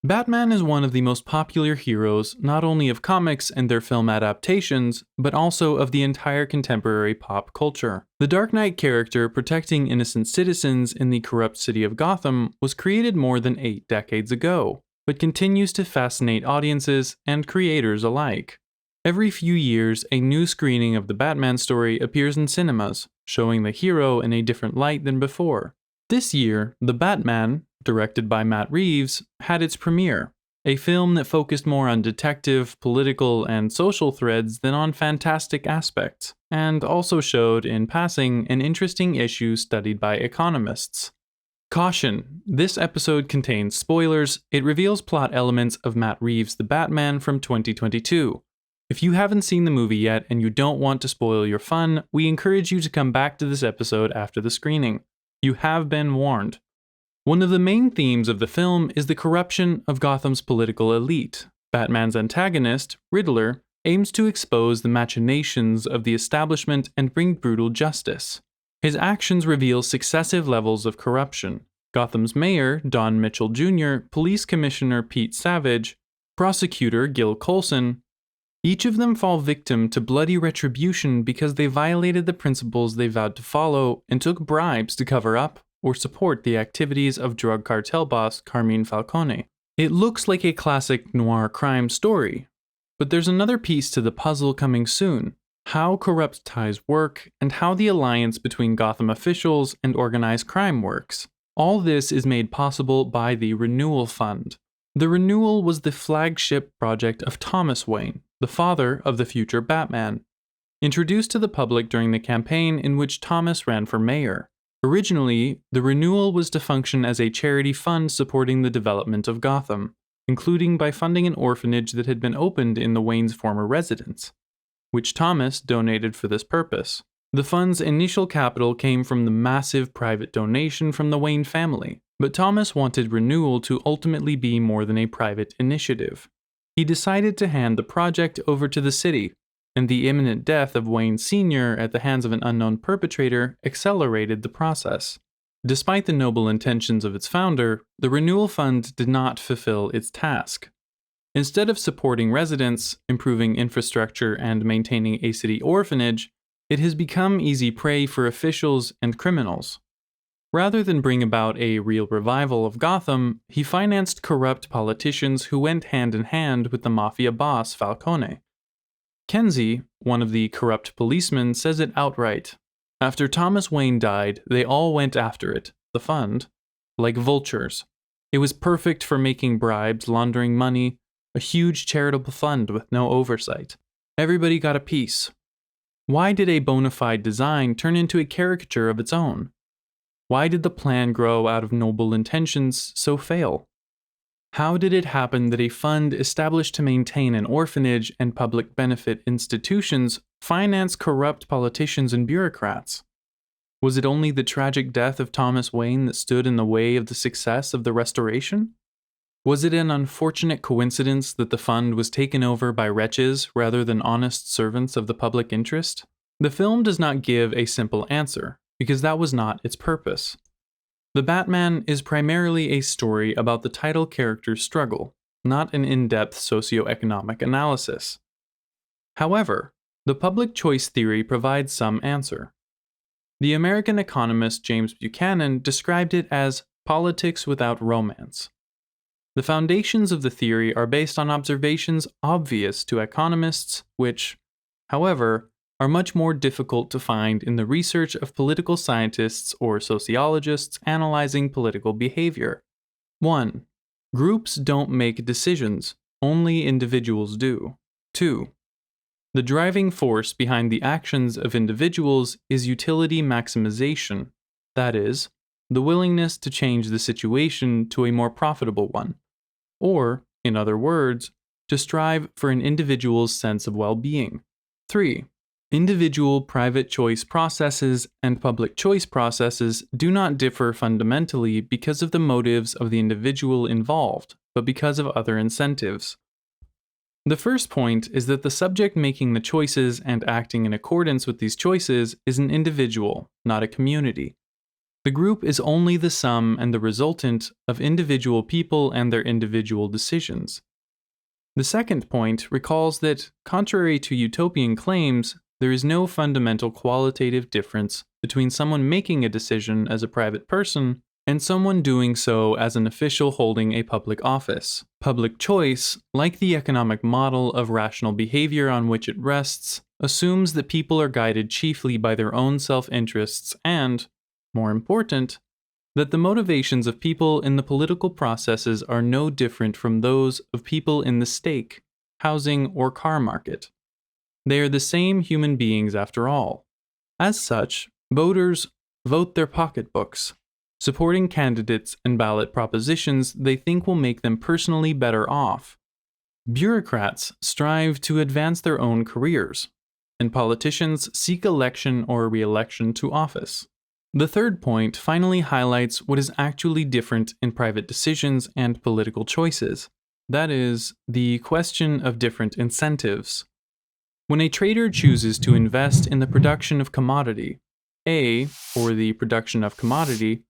Batman is one of the most popular heroes not only of comics and their film adaptations, but also of the entire contemporary pop culture. The Dark Knight character protecting innocent citizens in the corrupt city of Gotham was created more than 8 decades ago, but continues to fascinate audiences and creators alike. Every few years, a new screening of the Batman story appears in cinemas, showing the hero in a different light than before. This year, The Batman, directed by Matt Reeves, had its premiere, a film that focused more on detective, political, and social threads than on fantastic aspects, and also showed, in passing, an interesting issue studied by economists. Caution: this episode contains spoilers. It reveals plot elements of Matt Reeves' The Batman from 2022. If you haven't seen the movie yet and you don't want to spoil your fun, we encourage you to come back to this episode after the screening. You have been warned. One of the main themes of the film is the corruption of Gotham's political elite. Batman's antagonist, Riddler, aims to expose the machinations of the establishment and bring brutal justice. His actions reveal successive levels of corruption. Gotham's mayor, Don Mitchell Jr., police commissioner Pete Savage, prosecutor Gil Colson, each of them fall victim to bloody retribution because they violated the principles they vowed to follow and took bribes to cover up or support the activities of drug cartel boss Carmine Falcone. It looks like a classic noir crime story, but there's another piece to the puzzle coming soon: how corrupt ties work and how the alliance between Gotham officials and organized crime works. All this is made possible by the Renewal Fund. The Renewal was the flagship project of Thomas Wayne, the father of the future Batman, introduced to the public during the campaign in which Thomas ran for mayor. Originally, the Renewal was to function as a charity fund supporting the development of Gotham, including by funding an orphanage that had been opened in the Waynes' former residence, which Thomas donated for this purpose. The fund's initial capital came from the massive private donation from the Wayne family, but Thomas wanted Renewal to ultimately be more than a private initiative. He decided to hand the project over to the city, and the imminent death of Wayne Sr. at the hands of an unknown perpetrator accelerated the process. Despite the noble intentions of its founder, the Renewal Fund did not fulfill its task. Instead of supporting residents, improving infrastructure, and maintaining a city orphanage, it has become easy prey for officials and criminals. Rather than bring about a real revival of Gotham, he financed corrupt politicians who went hand in hand with the mafia boss Falcone. Kenzie, one of the corrupt policemen, says it outright. After Thomas Wayne died, they all went after it, the fund, like vultures. It was perfect for making bribes, laundering money, a huge charitable fund with no oversight. Everybody got a piece. Why did a bona fide design turn into a caricature of its own? Why did the plan grow out of noble intentions so fail? How did it happen that a fund established to maintain an orphanage and public benefit institutions financed corrupt politicians and bureaucrats? Was it only the tragic death of Thomas Wayne that stood in the way of the success of the restoration? Was it an unfortunate coincidence that the fund was taken over by wretches rather than honest servants of the public interest? The film does not give a simple answer, because that was not its purpose. The Batman is primarily a story about the title character's struggle, not an in-depth socioeconomic analysis. However, the public choice theory provides some answer. The American economist James Buchanan described it as politics without romance. The foundations of the theory are based on observations obvious to economists, which, however, are much more difficult to find in the research of political scientists or sociologists analyzing political behavior. 1. Groups don't make decisions, only individuals do. 2. The driving force behind the actions of individuals is utility maximization, that is, the willingness to change the situation to a more profitable one, or, in other words, to strive for an individual's sense of well-being. 3. Individual private choice processes and public choice processes do not differ fundamentally because of the motives of the individual involved, but because of other incentives. The first point is that the subject making the choices and acting in accordance with these choices is an individual, not a community. The group is only the sum and the resultant of individual people and their individual decisions. The second point recalls that, contrary to utopian claims, there is no fundamental qualitative difference between someone making a decision as a private person and someone doing so as an official holding a public office. Public choice, like the economic model of rational behavior on which it rests, assumes that people are guided chiefly by their own self-interests and, more important, that the motivations of people in the political processes are no different from those of people in the steak, housing, or car market. They are the same human beings after all. As such, voters vote their pocketbooks, supporting candidates and ballot propositions they think will make them personally better off. Bureaucrats strive to advance their own careers, and politicians seek election or re-election to office. The third point finally highlights what is actually different in private decisions and political choices. That is, the question of different incentives. When a trader chooses to invest in the production of commodity, A, or the production of commodity,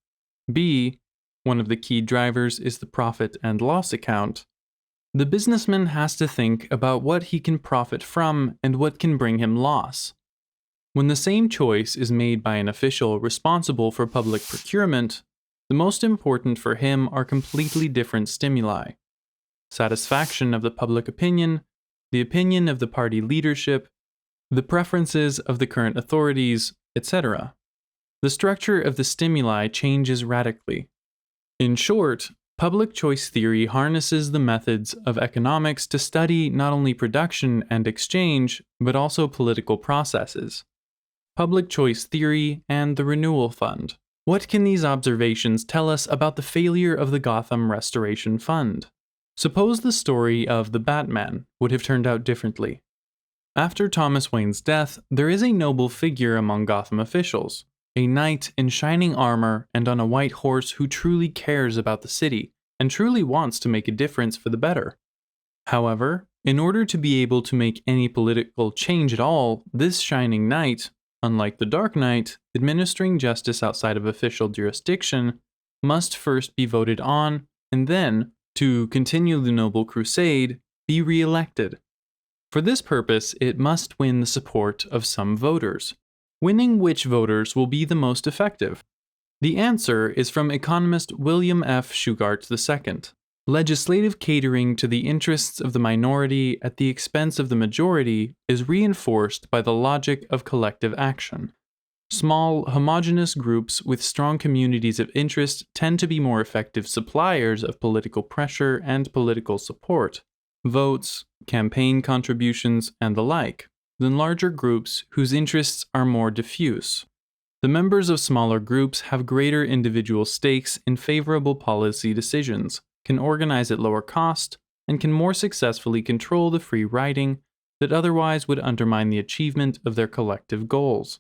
B, one of the key drivers is the profit and loss account, the businessman has to think about what he can profit from and what can bring him loss. When the same choice is made by an official responsible for public procurement, the most important for him are completely different stimuli: satisfaction of the public opinion, the opinion of the party leadership, the preferences of the current authorities, etc. The structure of the stimuli changes radically. In short, public choice theory harnesses the methods of economics to study not only production and exchange, but also political processes. Public choice theory and the renewal fund. What can these observations tell us about the failure of the Gotham Restoration Fund? Suppose the story of the Batman would have turned out differently. After Thomas Wayne's death, there is a noble figure among Gotham officials, a knight in shining armor and on a white horse who truly cares about the city and truly wants to make a difference for the better. However, in order to be able to make any political change at all, this shining knight, unlike the Dark Knight, administering justice outside of official jurisdiction, must first be voted on, and then, to continue the noble crusade, be re-elected. For this purpose, it must win the support of some voters. Winning which voters will be the most effective? The answer is from economist William F. Shugart II. Legislative catering to the interests of the minority at the expense of the majority is reinforced by the logic of collective action. Small, homogeneous groups with strong communities of interest tend to be more effective suppliers of political pressure and political support, votes, campaign contributions, and the like, than larger groups whose interests are more diffuse. The members of smaller groups have greater individual stakes in favorable policy decisions, can organize at lower cost, and can more successfully control the free riding that otherwise would undermine the achievement of their collective goals.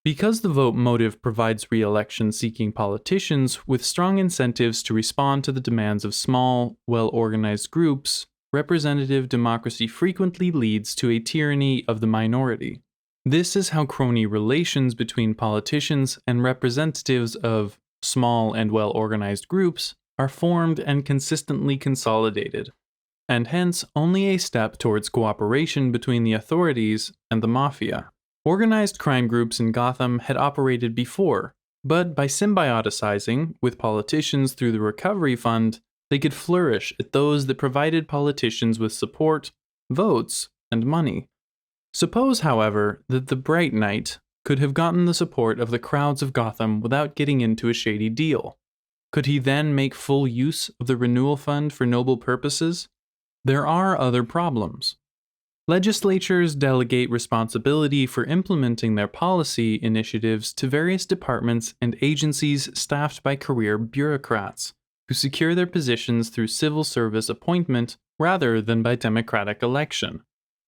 Because the vote motive provides re-election seeking politicians with strong incentives to respond to the demands of small, well-organized groups, representative democracy frequently leads to a tyranny of the minority. This is how crony relations between politicians and representatives of small and well-organized groups are formed and consistently consolidated, and hence only a step towards cooperation between the authorities and the mafia. Organized crime groups in Gotham had operated before, but by symbioticizing with politicians through the Recovery Fund, they could flourish at those that provided politicians with support, votes, and money. Suppose, however, that the Bright Knight could have gotten the support of the crowds of Gotham without getting into a shady deal. Could he then make full use of the renewal fund for noble purposes? There are other problems. Legislatures delegate responsibility for implementing their policy initiatives to various departments and agencies staffed by career bureaucrats, who secure their positions through civil service appointment rather than by democratic election.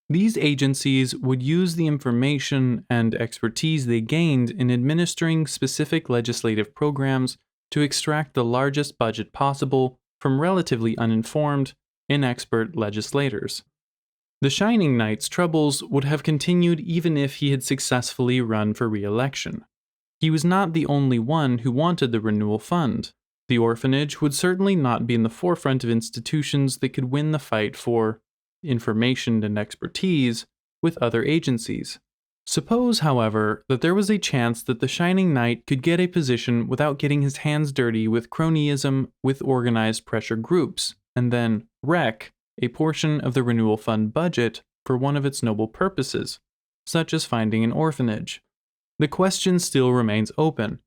These agencies would use the information and expertise they gained in administering specific legislative programs to extract the largest budget possible from relatively uninformed, inexpert legislators. The Shining Knight's troubles would have continued even if he had successfully run for re-election. He was not the only one who wanted the renewal fund. The orphanage would certainly not be in the forefront of institutions that could win the fight for information and expertise with other agencies. Suppose, however, that there was a chance that the Shining Knight could get a position without getting his hands dirty with cronyism with organized pressure groups, and then wreck a portion of the renewal fund budget for one of its noble purposes, such as finding an orphanage. The question still remains open.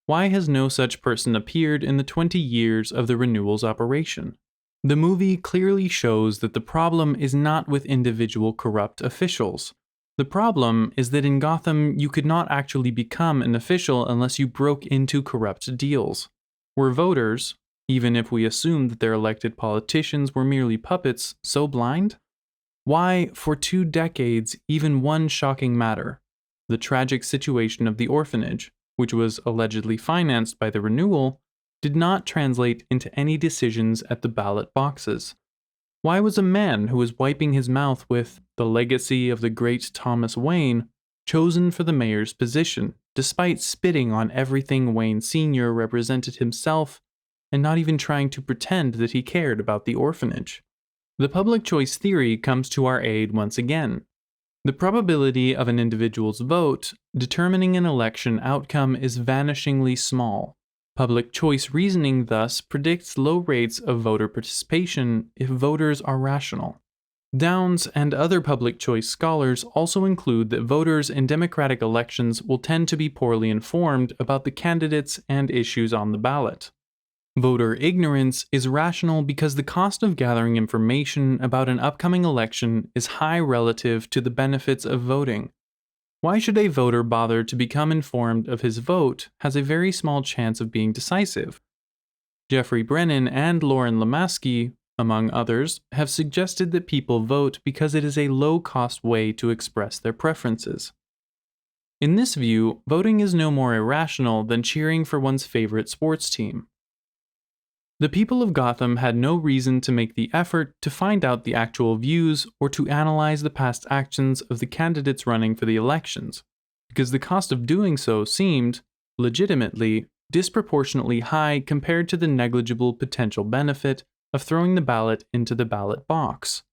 Why has no such person appeared in the 20 years of the renewal's operation? The movie clearly shows that the problem is not with individual corrupt officials. The problem is that in Gotham you could not actually become an official unless you broke into corrupt deals. Were voters, even if we assume that their elected politicians were merely puppets, so blind? Why, for 2 decades, even one shocking matter, the tragic situation of the orphanage, which was allegedly financed by the renewal, did not translate into any decisions at the ballot boxes? Why was a man who was wiping his mouth with the legacy of the great Thomas Wayne chosen for the mayor's position, despite spitting on everything Wayne Sr. represented himself and not even trying to pretend that he cared about the orphanage? The public choice theory comes to our aid once again. The probability of an individual's vote determining an election outcome is vanishingly small. Public choice reasoning thus predicts low rates of voter participation if voters are rational. Downs and other public choice scholars also include that voters in democratic elections will tend to be poorly informed about the candidates and issues on the ballot. Voter ignorance is rational because the cost of gathering information about an upcoming election is high relative to the benefits of voting. Why should a voter bother to become informed if his vote has a very small chance of being decisive? Jeffrey Brennan and Lauren Lemaski, among others, have suggested that people vote because it is a low-cost way to express their preferences. In this view, voting is no more irrational than cheering for one's favorite sports team. The people of Gotham had no reason to make the effort to find out the actual views or to analyze the past actions of the candidates running for the elections, because the cost of doing so seemed, legitimately, disproportionately high compared to the negligible potential benefit of throwing the ballot into the ballot box.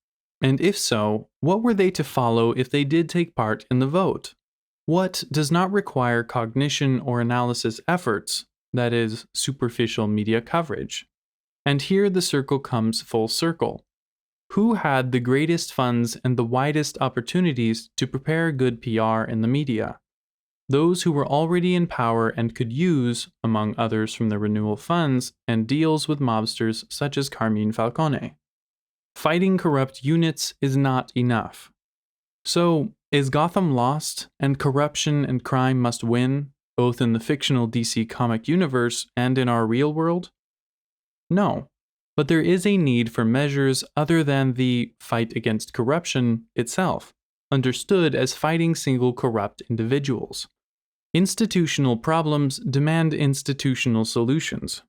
And if so, what were they to follow if they did take part in the vote? What does not require cognition or analysis efforts, that is, superficial media coverage? And here the circle comes full circle. Who had the greatest funds and the widest opportunities to prepare good PR in the media? Those who were already in power and could use, among others from the renewal funds, and deals with mobsters such as Carmine Falcone. Fighting corrupt units is not enough. So, is Gotham lost, and corruption and crime must win, both in the fictional DC comic universe and in our real world? No, but there is a need for measures other than the fight against corruption itself, understood as fighting single corrupt individuals. Institutional problems demand institutional solutions.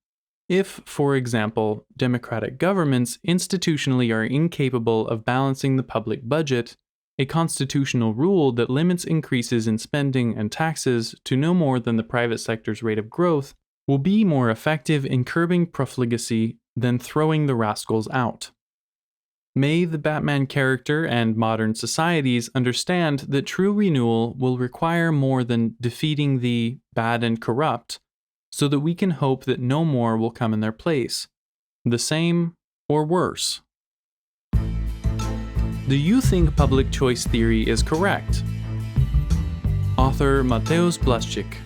If, for example, democratic governments institutionally are incapable of balancing the public budget, a constitutional rule that limits increases in spending and taxes to no more than the private sector's rate of growth will be more effective in curbing profligacy than throwing the rascals out. May the Batman character and modern societies understand that true renewal will require more than defeating the bad and corrupt, so that we can hope that no more will come in their place, the same or worse. Do you think public choice theory is correct? Author Mateusz Blaszczyk.